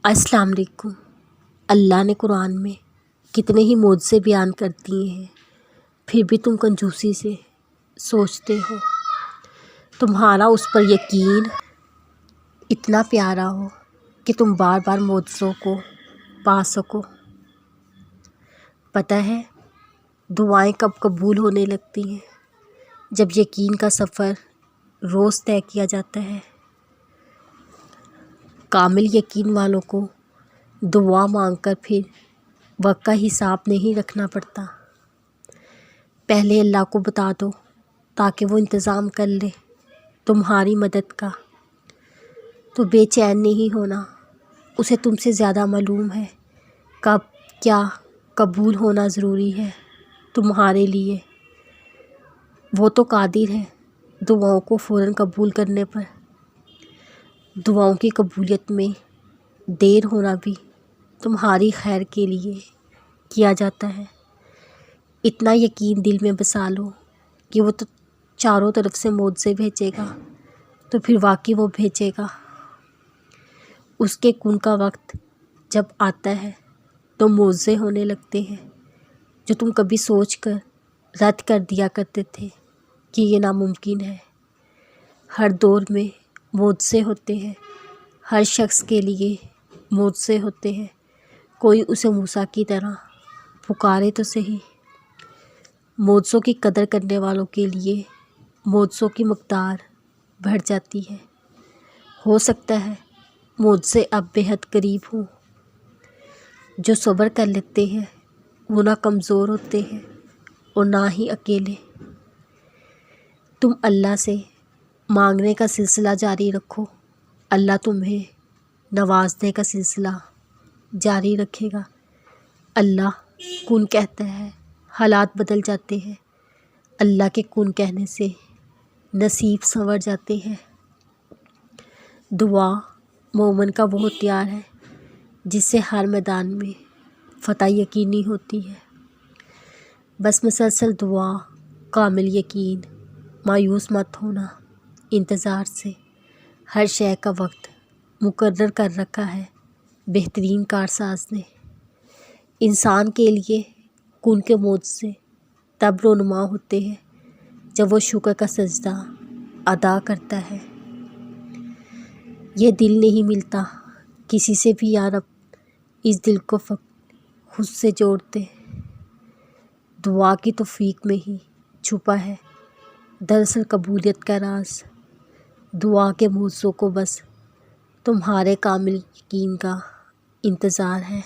السلام علیکم۔ اللہ نے قرآن میں کتنے ہی معجزے بیان کر دیے ہیں، پھر بھی تم کنجوسی سے سوچتے ہو تمہارا اس پر یقین اتنا پیارا ہو کہ تم بار بار معجزوں کو پا سکو۔ پتہ ہے دعائیں کب قبول ہونے لگتی ہیں؟ جب یقین کا سفر روز طے کیا جاتا ہے۔ کامل یقین والوں کو دعا مانگ کر پھر وقت کا حساب نہیں رکھنا پڑتا۔ پہلے اللہ کو بتا دو تاکہ وہ انتظام کر لے تمہاری مدد کا۔ تو بے چین نہیں ہونا، اسے تم سے زیادہ معلوم ہے کب کیا قبول ہونا ضروری ہے تمہارے لیے۔ وہ تو قادر ہے دعاؤں کو فوراً قبول کرنے پر۔ دعاؤں کی قبولیت میں دیر ہونا بھی تمہاری خیر کے لیے کیا جاتا ہے۔ اتنا یقین دل میں بسا لو کہ وہ تو چاروں طرف سے معجزے بھیجے گا، تو پھر واقعی وہ بھیجے گا۔ اس کے کن کا وقت جب آتا ہے تو معجزے ہونے لگتے ہیں جو تم کبھی سوچ کر رد کر دیا کرتے تھے کہ یہ ناممکن ہے۔ ہر دور میں معجزے ہوتے ہیں، ہر شخص کے لیے معجزے ہوتے ہیں۔ کوئی اسے موسیٰ کی طرح پکارے تو صحیح۔ معجزوں کی قدر کرنے والوں کے لیے معجزوں کی مقدار بڑھ جاتی ہے۔ ہو سکتا ہے معجزے اب بے حد قریب ہوں۔ جو صبر کر لیتے ہیں وہ نہ کمزور ہوتے ہیں اور نہ ہی اکیلے۔ تم اللہ سے مانگنے کا سلسلہ جاری رکھو، اللہ تمہیں نوازنے کا سلسلہ جاری رکھے گا۔ اللہ کن کہتا ہے، حالات بدل جاتے ہیں۔ اللہ کے کن کہنے سے نصیب سنور جاتے ہیں۔ دعا مومن کا وہ ہتھیار ہے جس سے ہر میدان میں فتح یقینی ہوتی ہے۔ بس مسلسل دعا، کامل یقین، مایوس مت ہونا۔ انتظار سے ہر شے کا وقت مقرر کر رکھا ہے بہترین کارساز نے۔ انسان کے لیے کن کے معجزے تب رونما ہوتے ہیں جب وہ شکر کا سجدہ ادا کرتا ہے۔ یہ دل نہیں ملتا کسی سے بھی یا رب، اس دل کو خود سے جوڑتے۔ دعا کی توفیق میں ہی چھپا ہے دراصل قبولیت کا راز۔ دعا کے معجزوں کو بس تمہارے کامل یقین کا انتظار ہے۔